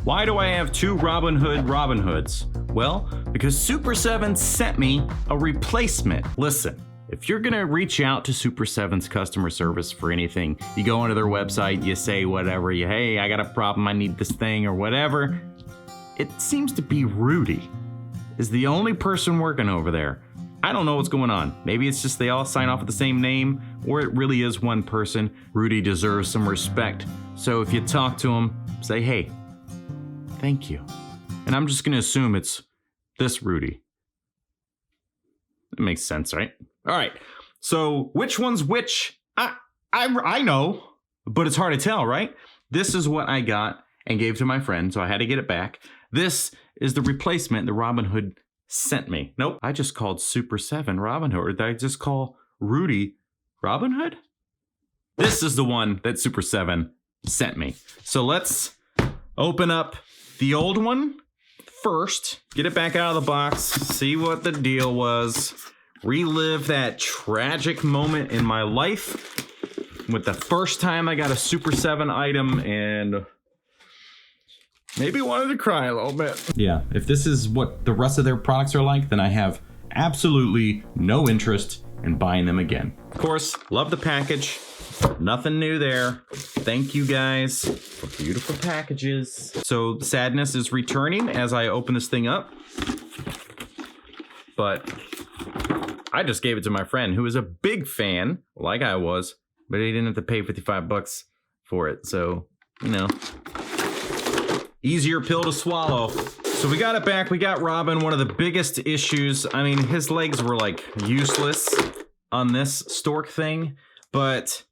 Why do I have two Robin Hoods? Well, because Super7 sent me a replacement. Listen, if you're gonna reach out to Super7's customer service for anything, you go onto their website, you say whatever, hey, I got a problem, I need this thing or whatever. It seems to be Rudy is the only person working over there. I don't know what's going on. Maybe it's just they all sign off with the same name, or it really is one person. Rudy deserves some respect. So if you talk to him, say, hey, thank you. And I'm just gonna assume it's this Rudy. It makes sense, right? All right, so which one's which? I know, but it's hard to tell, right? This is what I got and gave to my friend, so I had to get it back. This is the replacement the Robin Hood sent me. Nope, I just called Super7 Robin Hood, or did I just call Rudy Robin Hood? This is the one that Super7 sent me. So let's open up the old one first, get it back out of the box, see what the deal was. Relive that tragic moment in my life with the first time I got a Super7 item and maybe wanted to cry a little bit. Yeah, if this is what the rest of their products are like, then I have absolutely no interest in buying them again. Of course, love the package. Nothing new there. Thank you guys for beautiful packages. So sadness is returning as I open this thing up. But I just gave it to my friend who is a big fan, like I was, but he didn't have to pay 55 bucks for it. So, you know, easier pill to swallow. So we got it back. We got Robin. One of the biggest issues. I mean, his legs were like useless on this Stork thing, but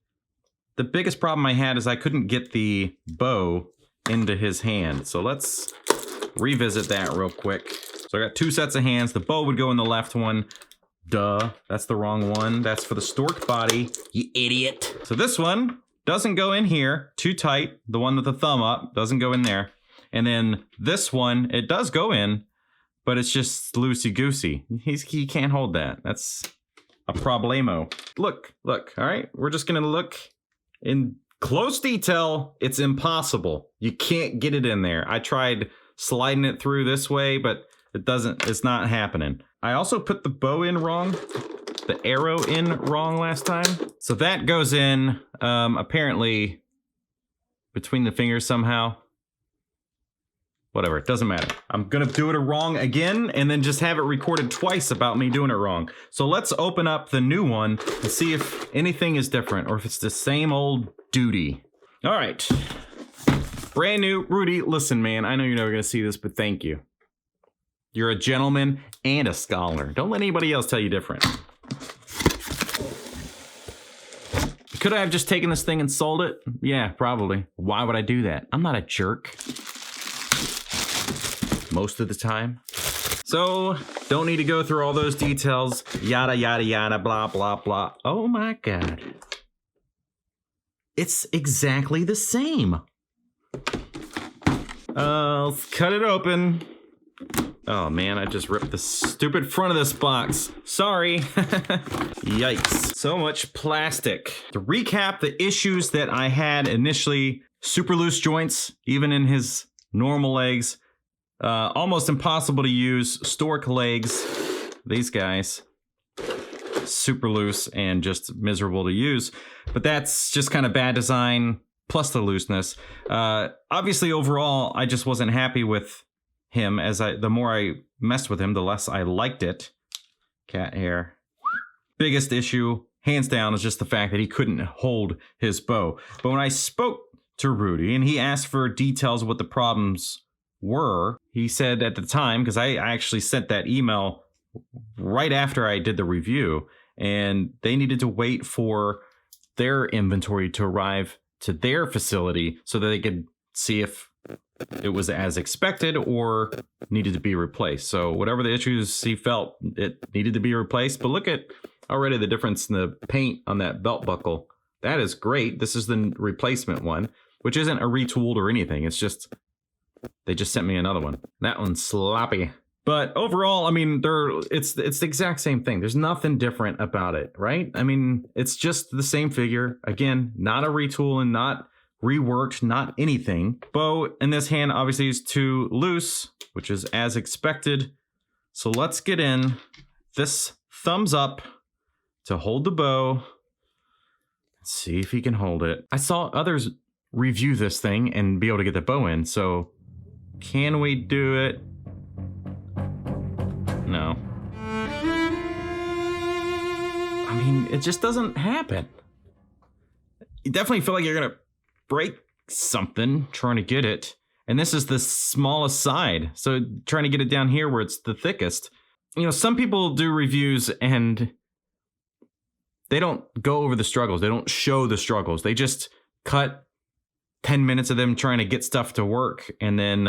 the biggest problem I had is I couldn't get the bow into his hand. So let's revisit that real quick. So I got two sets of hands. The bow would go in the left one. Duh, that's the wrong one. That's for the Stork body, you idiot. So this one doesn't go in here, too tight. The one with the thumb up doesn't go in there. And then this one, it does go in, but it's just loosey-goosey. He can't hold that. That's a problemo. Look, all right? We're just gonna look in close detail. It's impossible. You can't get it in there. I tried sliding it through this way, but it's not happening. I also put the bow in wrong, the arrow in wrong last time. So that goes in, apparently, between the fingers somehow. Whatever, it doesn't matter. I'm gonna do it wrong again and then just have it recorded twice about me doing it wrong. So let's open up the new one and see if anything is different or if it's the same old duty. All right, brand new. Rudy, listen, man, I know you're never gonna see this, but thank you. You're a gentleman and a scholar. Don't let anybody else tell you different. Could I have just taken this thing and sold it? Yeah, probably. Why would I do that? I'm not a jerk. Most of the time. So, don't need to go through all those details. Yada, yada, yada, blah, blah, blah. Oh my God. It's exactly the same. Let's cut it open. Oh man, I just ripped the stupid front of this box. Sorry. Yikes. So much plastic. To recap the issues that I had initially, super loose joints, even in his normal legs. Almost impossible to use. Stork legs. These guys. Super loose and just miserable to use. But that's just kind of bad design, plus the looseness. Obviously, overall, I just wasn't happy with him. The more I messed with him, the less I liked it. Cat hair. Biggest issue, hands down, is just the fact that he couldn't hold his bow. But when I spoke to Rudy and he asked for details of what the problems were, he said at the time, because I actually sent that email right after I did the review, and they needed to wait for their inventory to arrive to their facility so that they could see if it was as expected or needed to be replaced. So whatever the issues he felt, it needed to be replaced. But look at already the difference in the paint on that belt buckle. That is great. This is the replacement one, which isn't a retooled or anything. It's just, they just sent me another one. That one's sloppy. But overall, I mean, it's the exact same thing. There's nothing different about it, right? I mean, it's just the same figure. Again, not a retool and not reworked, not anything. Bow in this hand obviously is too loose, which is as expected. So let's get in this thumbs up to hold the bow. Let's see if he can hold it. I saw others review this thing and be able to get the bow in, so can we do it? No. I mean, it just doesn't happen. You definitely feel like you're gonna break something trying to get it. And this is the smallest side, so trying to get it down here where it's the thickest. You know, some people do reviews and they don't go over the struggles. They don't show the struggles. They just cut 10 minutes of them trying to get stuff to work and then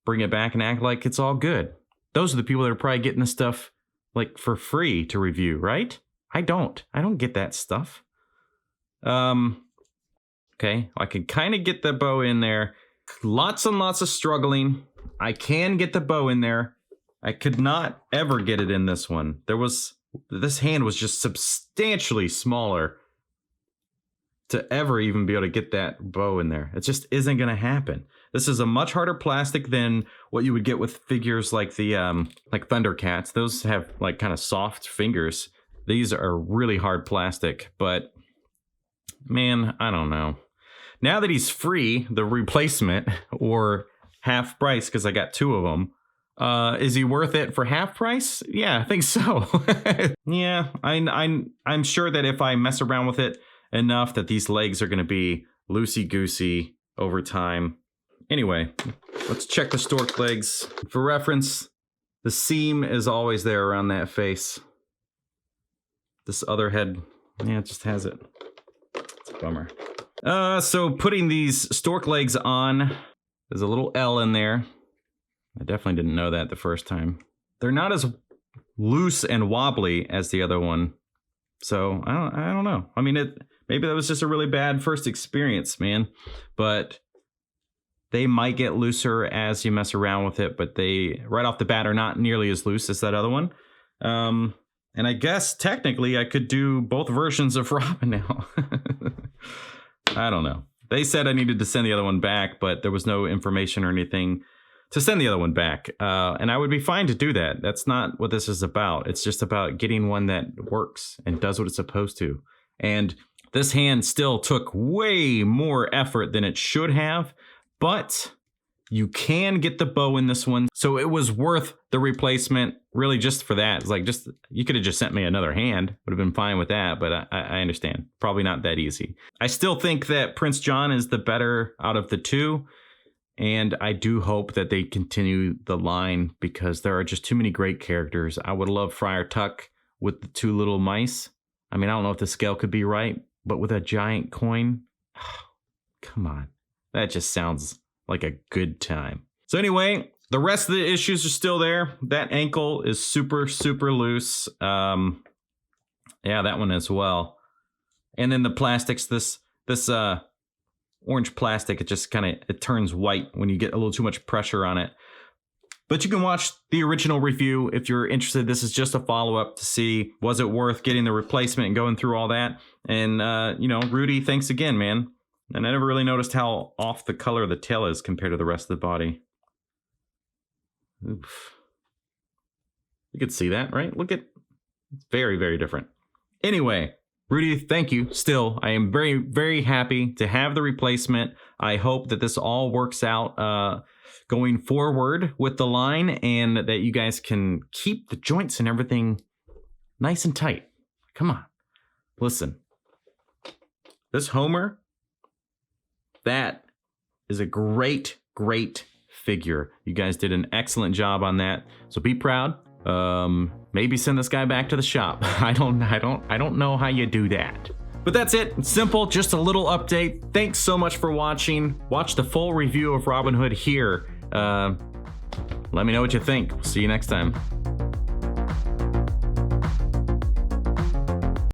bring it back and act like it's all good. Those are the people that are probably getting the stuff like for free to review, right? I don't get that stuff. Okay, I can kind of get the bow in there. Lots and lots of struggling. I can get the bow in there. I could not ever get it in this one. This hand was just substantially smaller to ever even be able to get that bow in there. It just isn't gonna happen. This is a much harder plastic than what you would get with figures like the like Thundercats. Those have like kind of soft fingers. These are really hard plastic, but man, I don't know. Now that he's free, the replacement, or half price, because I got 2 of them, is he worth it for half price? Yeah, I think so. Yeah, I'm sure that if I mess around with it enough, that these legs are going to be loosey-goosey over time. Anyway, let's check the stork legs. For reference, the seam is always there around that face. This other head, yeah, it just has it. It's a bummer. So putting these stork legs on, there's a little L in there. I definitely didn't know that the first time. They're not as loose and wobbly as the other one. So I don't know. I mean, maybe that was just a really bad first experience, man. But they might get looser as you mess around with it, but they right off the bat are not nearly as loose as that other one. And I guess technically I could do both versions of Robin now. I don't know. They said I needed to send the other one back, but there was no information or anything to send the other one back. And I would be fine to do that. That's not what this is about. It's just about getting one that works and does what it's supposed to. And this hand still took way more effort than it should have, but you can get the bow in this one. So it was worth the replacement, really, just for that. It's like, you could have just sent me another hand. Would have been fine with that, but I understand. Probably not that easy. I still think that Prince John is the better out of the 2. And I do hope that they continue the line because there are just too many great characters. I would love Friar Tuck with the 2 little mice. I mean, I don't know if the scale could be right, but with a giant coin, come on. That just sounds like a good time. So anyway, the rest of the issues are still there. That ankle is super, super loose. Yeah, that one as well. And then the plastics, this orange plastic, it just it turns white when you get a little too much pressure on it. But you can watch the original review if you're interested. This is just a follow-up to see, was it worth getting the replacement and going through all that? And, you know, Rudy, thanks again, man. And I never really noticed how off the color of the tail is compared to the rest of the body. Oof. You could see that, right? Look at, it's very, very different. Anyway, Rudy, thank you. Still, I am very, very happy to have the replacement. I hope that this all works out going forward with the line and that you guys can keep the joints and everything nice and tight. Come on. Listen. This Homer, that is a great, great figure. You guys did an excellent job on that. So be proud. Maybe send this guy back to the shop. I don't know how you do that. But that's it. It's simple, just a little update. Thanks so much for watching. Watch the full review of Robin Hood here. Let me know what you think. See you next time.